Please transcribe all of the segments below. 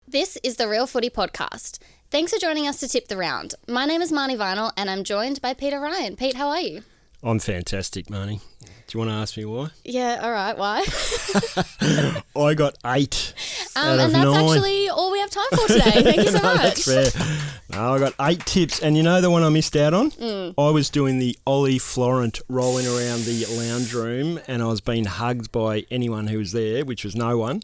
This is the Real Footy podcast. Thanks for joining us to tip the round. My name is Marnie Vinall and I'm joined by Peter Ryan. Pete, how are you? I'm fantastic, Marnie. Do you want to ask me why? Yeah, all right. Why? I got 8 out and of that's 9. actually all we have time for today. Thank you so No, much. That's fair. No, I got 8 tips. And you know the one I missed out on? I was doing the Ollie Florent rolling around the lounge room and I was being hugged by anyone who was there, which was no one,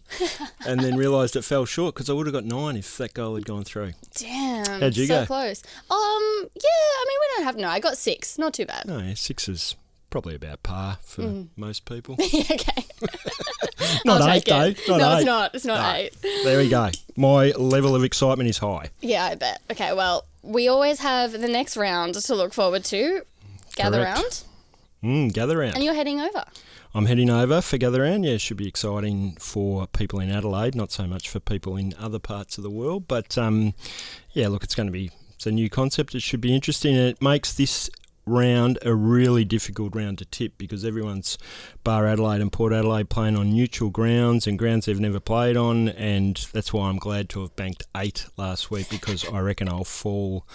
and then realised it fell short because I would have got 9 if that goal had gone through. Damn. How'd you so go? close. Yeah, I mean, we don't have, I got 6. Not too bad. No, yeah, 6 is probably about par for most people. Okay. Not I'll 8 take it. though. No, 8. it's not. It's not No. 8. There we go. My level of excitement is high. Yeah, I bet. Okay, well, we always have the next round to look forward to. Gather Correct. round. Gather round. And you're heading over. I'm heading over for Gather Round. Yeah, it should be exciting for people in Adelaide, not so much for people in other parts of the world. But, yeah, look, it's a new concept. It should be interesting. And it makes this round a really difficult round to tip because everyone's bar Adelaide and Port Adelaide playing on neutral grounds and grounds they've never played on, and that's why I'm glad to have banked 8 last week because I reckon I'll fall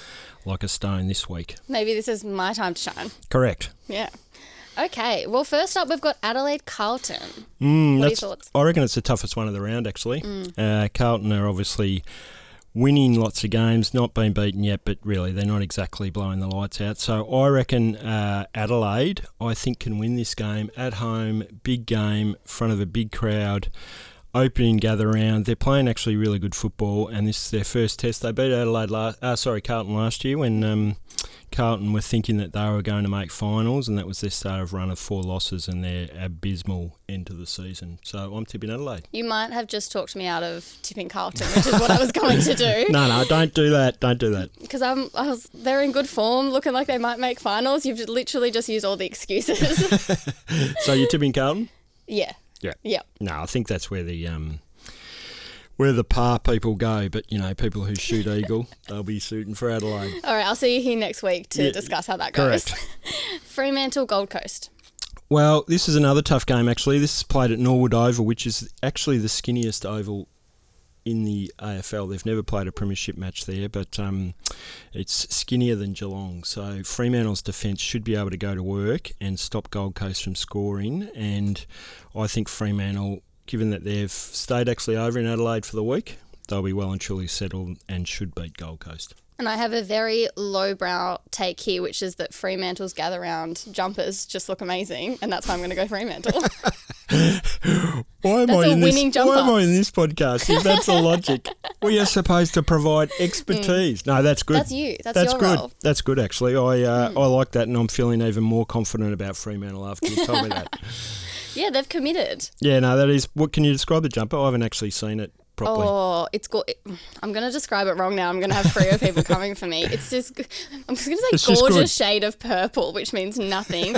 like a stone this week. Maybe this is my time to shine. Correct. Yeah. Okay, well, first up, we've got Adelaide Carlton. What are your thoughts? I reckon it's the toughest one of the round, actually. Carlton are obviously winning lots of games, not been beaten yet, but really they're not exactly blowing the lights out. So I reckon Adelaide, I think, can win this game at home, big game, front of a big crowd, opening gather round. They're playing actually really good football, and this is their first test. They beat Carlton last year when Carlton were thinking that they were going to make finals, and that was their start of run of 4 losses and their abysmal end to the season. So I'm tipping Adelaide. You might have just talked me out of tipping Carlton, which is what I was going to do. No, don't do that. Don't do that. Because they're in good form, looking like they might make finals. You've literally just used all the excuses. So you're tipping Carlton? Yeah. Yeah. No, I think that's where the par people go, but, people who shoot eagle, they'll be shooting for Adelaide. All right, I'll see you here next week to discuss how that goes. Correct. Fremantle, Gold Coast. Well, this is another tough game, actually. This is played at Norwood Oval, which is actually the skinniest oval in the AFL. They've never played a premiership match there, but it's skinnier than Geelong. So Fremantle's defence should be able to go to work and stop Gold Coast from scoring, and I think Fremantle, given that they've stayed actually over in Adelaide for the week, they'll be well and truly settled and should beat Gold Coast. And I have a very lowbrow take here, which is that Fremantle's gather round jumpers just look amazing, and that's why I'm going to go Fremantle. Why am I in this podcast? If that's the logic, we are supposed to provide expertise. No, that's good. That's you. That's your good. role. That's good, actually. I like that, and I'm feeling even more confident about Fremantle after you told me that. Yeah, they've committed. Yeah, no, that is. What can you describe the jumper? I haven't actually seen it properly. Oh, it's I'm going to describe it wrong now. I'm going to have 3 people coming for me. It's just, I'm just going to say gorgeous shade of purple, which means nothing.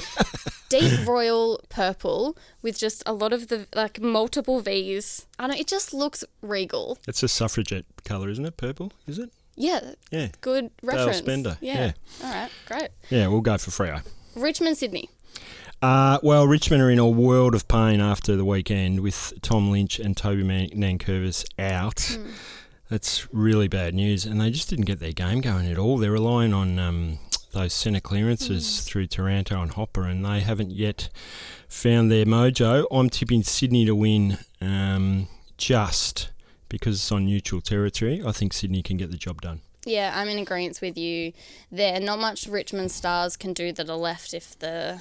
Deep royal purple with just a lot of the, multiple V's. I don't know, it just looks regal. It's a suffragette colour, isn't it? Purple, is it? Yeah. Yeah. Good reference. Dale Spender. Yeah. All right, great. Yeah, we'll go for Freo. Richmond, Sydney. Well, Richmond are in a world of pain after the weekend with Tom Lynch and Toby Nankervis out. That's really bad news, and they just didn't get their game going at all. They're relying on those centre clearances through Taranto and Hopper, and they haven't yet found their mojo. I'm tipping Sydney to win just because it's on neutral territory. I think Sydney can get the job done. Yeah, I'm in agreement with you there. Not much Richmond stars can do that are left if the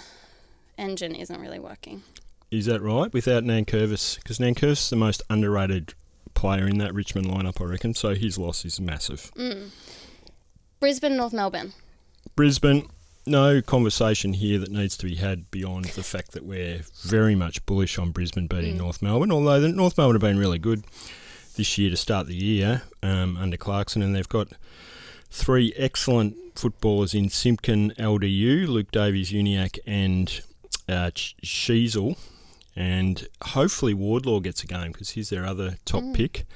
engine isn't really working. Is that right? Without Nankervis? Because Nankervis is the most underrated player in that Richmond lineup, I reckon, so his loss is massive. Brisbane, North Melbourne. Brisbane, no conversation here that needs to be had beyond the fact that we're very much bullish on Brisbane beating North Melbourne, although the North Melbourne have been really good this year to start the year under Clarkson, and they've got 3 excellent footballers in Simpkin, LDU, Luke Davies-Uniacke and Sheasel, and hopefully Wardlaw gets a game because he's their other top pick.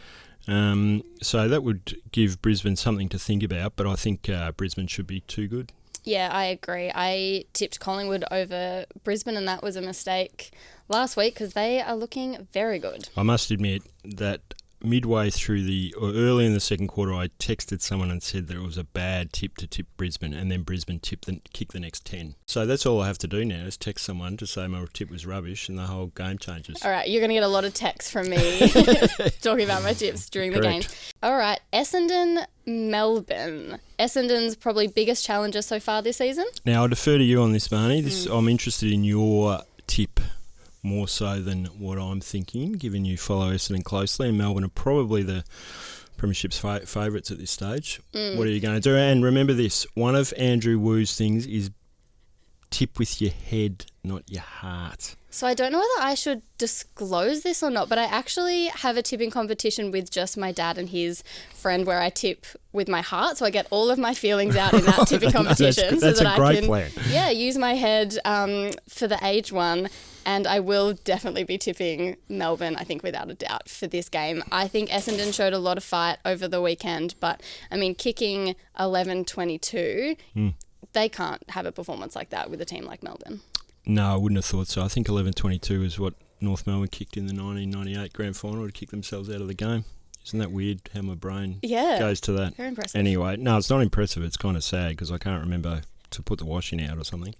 So that would give Brisbane something to think about, but I think Brisbane should be too good. Yeah, I agree. I tipped Collingwood over Brisbane, and that was a mistake last week because they are looking very good. I must admit that midway through or early in the second quarter, I texted someone and said that it was a bad tip to tip Brisbane, and then Brisbane kicked the next 10. So that's all I have to do now is text someone to say my tip was rubbish, and the whole game changes. All right, you're going to get a lot of texts from me talking about my tips during the game. All right, Essendon, Melbourne. Essendon's probably biggest challenger so far this season. Now, I defer to you on this, Marnie. I'm interested in your tip more so than what I'm thinking, given you follow Essendon closely, and Melbourne are probably the Premiership's favourites at this stage. What are you going to do? And remember this, one of Andrew Wu's things is tip with your head, not your heart. So I don't know whether I should disclose this or not, but I actually have a tipping competition with just my dad and his friend where I tip with my heart. So I get all of my feelings out in that tipping competition. That's so that a great I can, plan. Yeah, use my head for the Age one. And I will definitely be tipping Melbourne, I think, without a doubt, for this game. I think Essendon showed a lot of fight over the weekend, but, I mean, kicking 11-22, they can't have a performance like that with a team like Melbourne. No, I wouldn't have thought so. I think 11-22 is what North Melbourne kicked in the 1998 grand final to kick themselves out of the game. Isn't that weird how my brain goes to that? Very impressive. Anyway, no, it's not impressive. It's kind of sad because I can't remember to put the washing out or something.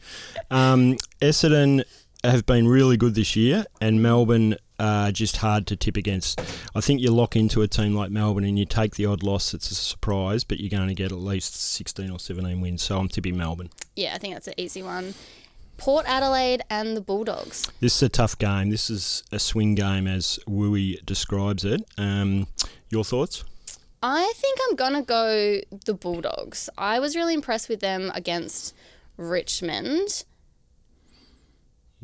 Essendon have been really good this year, and Melbourne are just hard to tip against. I think you lock into a team like Melbourne and you take the odd loss, it's a surprise, but you're going to get at least 16 or 17 wins, so I'm tipping Melbourne. Yeah, I think that's an easy one. Port Adelaide and the Bulldogs. This is a tough game. This is a swing game as Wooey describes it. Your thoughts? I think I'm going to go the Bulldogs. I was really impressed with them against Richmond.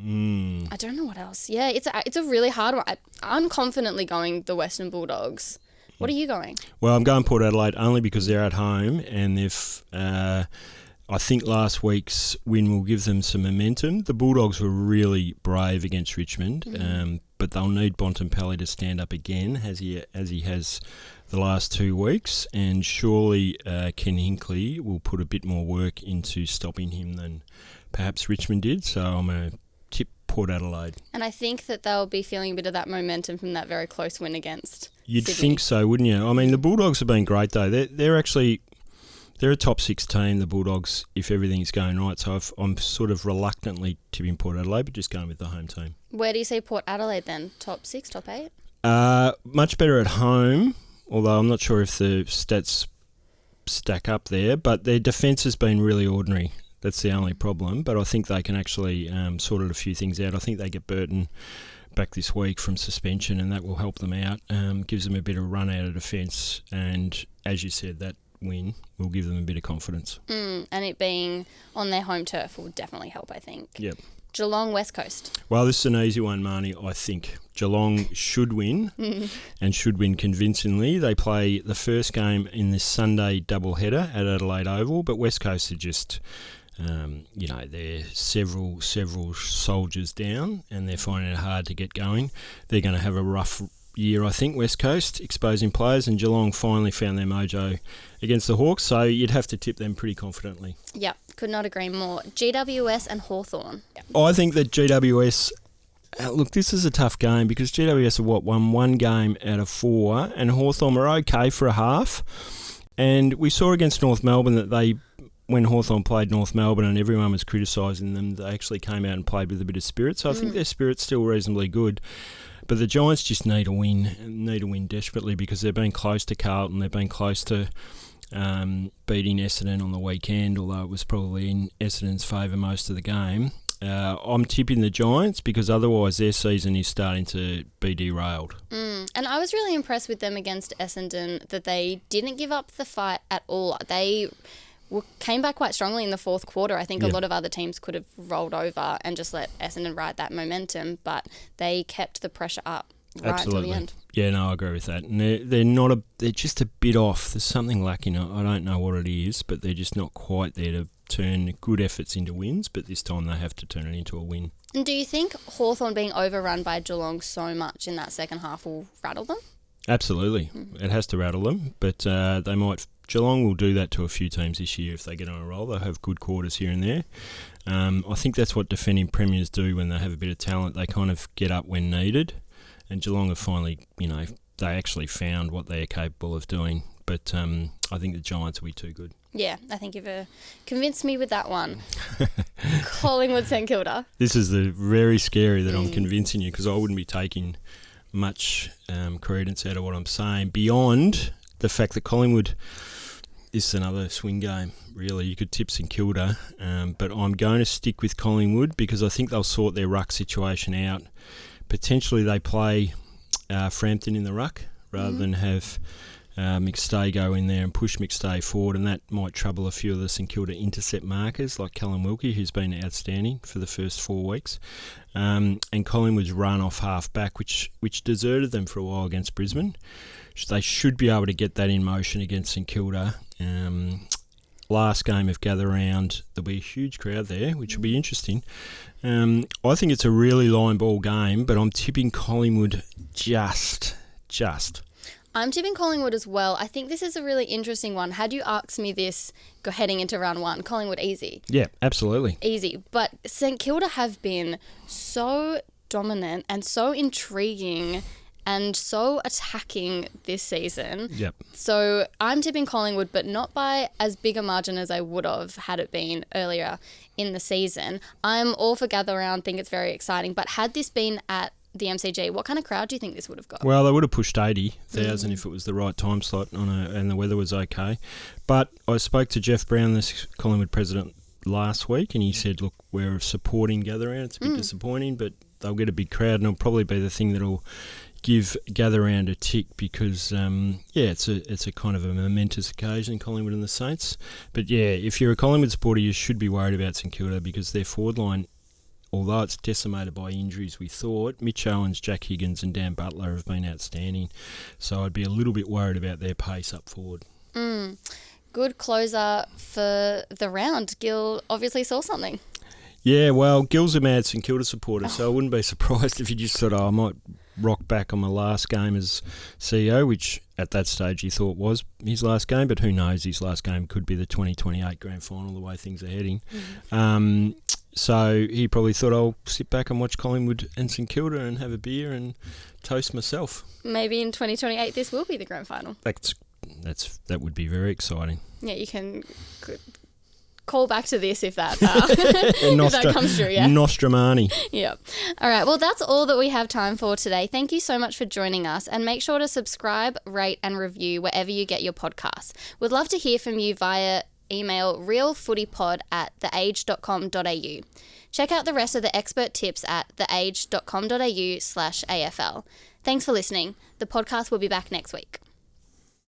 I don't know what else. Yeah, it's a really hard one. I'm confidently going the Western Bulldogs. What are you going? Well, I'm going Port Adelaide only because they're at home, and they've... I think last week's win will give them some momentum. The Bulldogs were really brave against Richmond, but they'll need Bontempelli to stand up again, as he has the last 2 weeks, and surely Ken Hinkley will put a bit more work into stopping him than perhaps Richmond did. So I'm going to tip Port Adelaide. And I think that they'll be feeling a bit of that momentum from that very close win against You'd Sydney. think so, wouldn't you? I mean, the Bulldogs have been great though. They're a top 6 team, the Bulldogs, if everything's going right. So I'm sort of reluctantly tipping Port Adelaide, but just going with the home team. Where do you see Port Adelaide then? Top 6, top 8? Much better at home, although I'm not sure if the stats stack up there. But their defence has been really ordinary. That's the only problem. But I think they can actually sort a few things out. I think they get Burton back this week from suspension, and that will help them out. Gives them a bit of run out of defence. And as you said, that win will give them a bit of confidence. And it being on their home turf will definitely help, I think. Yep. Geelong, West Coast. Well, this is an easy one, Marnie, I think. Geelong should win and should win convincingly. They play the first game in this Sunday doubleheader at Adelaide Oval, but West Coast are just... they're several soldiers down, and they're finding it hard to get going. They're going to have a rough year, I think, West Coast, exposing players, and Geelong finally found their mojo against the Hawks, so you'd have to tip them pretty confidently. Yep, could not agree more. GWS and Hawthorn. I think that GWS... look, this is a tough game because GWS have won 1 game out of 4, and Hawthorn were okay for a half. And we saw against North Melbourne that when Hawthorn played North Melbourne and everyone was criticising them, they actually came out and played with a bit of spirit. So I think their spirit's still reasonably good. But the Giants just need a win desperately because they've been close to Carlton. They've been close to beating Essendon on the weekend, although it was probably in Essendon's favour most of the game. I'm tipping the Giants because otherwise their season is starting to be derailed. And I was really impressed with them against Essendon that they didn't give up the fight at all. They came back quite strongly in the fourth quarter. I think a lot of other teams could have rolled over and just let Essendon ride that momentum, but they kept the pressure up right until the end. Yeah, no, I agree with that. And they're just a bit off. There's something lacking. I don't know what it is, but they're just not quite there to turn good efforts into wins, but this time they have to turn it into a win. And do you think Hawthorn being overrun by Geelong so much in that second half will rattle them? Absolutely. It has to rattle them, but they might... Geelong will do that to a few teams this year if they get on a roll. They'll have good quarters here and there. I think that's what defending premiers do when they have a bit of talent. They kind of get up when needed, and Geelong have finally, they actually found what they are capable of doing. But I think the Giants will be too good. Yeah, I think you've convinced me with that one. Collingwood, St Kilda. This is very scary that I'm convincing you, because I wouldn't be taking much credence out of what I'm saying beyond the fact that Collingwood, this is another swing game, really. You could tip St Kilda, but I'm going to stick with Collingwood because I think they'll sort their ruck situation out. Potentially they play Frampton in the ruck rather than have McStay go in there and push McStay forward, and that might trouble a few of the St Kilda intercept markers like Callum Wilkie, who's been outstanding for the first 4 weeks, and Collingwood's run off half back, which deserted them for a while against Brisbane. They should be able to get that in motion against St Kilda. Last game of Gather Round, there'll be a huge crowd there, which will be interesting. I think it's a really line ball game, but I'm tipping Collingwood just. I'm tipping Collingwood as well. I think this is a really interesting one. Had you asked me this heading into round one, Collingwood easy. Yeah, absolutely. Easy. But St Kilda have been so dominant and so intriguing and so attacking this season. Yep. So I'm tipping Collingwood, but not by as big a margin as I would have had it been earlier in the season. I'm all for Gather Round, think it's very exciting. But had this been at the MCG, what kind of crowd do you think this would have got? Well, they would have pushed 80,000 if it was the right time slot and the weather was okay. But I spoke to Jeff Brown, the Collingwood president, last week, and he said, look, we're supporting Gather Round. It's a bit disappointing, but they'll get a big crowd, and it'll probably be the thing that'll give Gather Round a tick because, it's a kind of a momentous occasion, Collingwood and the Saints. But, yeah, if you're a Collingwood supporter, you should be worried about St Kilda because their forward line, although it's decimated by injuries, we thought, Mitch Owens, Jack Higgins and Dan Butler have been outstanding. So I'd be a little bit worried about their pace up forward. Good closer for the round. Gil obviously saw something. Yeah, well, Gil's a mad St Kilda supporter, so I wouldn't be surprised if he just thought, I might rock back on my last game as CEO, which at that stage he thought was his last game, but who knows, his last game could be the 2028 grand final, the way things are heading. So he probably thought, I'll sit back and watch Collingwood and St Kilda and have a beer and toast myself. Maybe in 2028 this will be the grand final. That would be very exciting. Yeah, you can call back to this if that if that comes true, yeah. Nostramani. Yep. All right, well, that's all that we have time for today. Thank you so much for joining us, and make sure to subscribe, rate and review wherever you get your podcasts. We'd love to hear from you via email realfootypod@theage.com.au. Check out the rest of the expert tips at theage.com.au/AFL. Thanks for listening. The podcast will be back next week.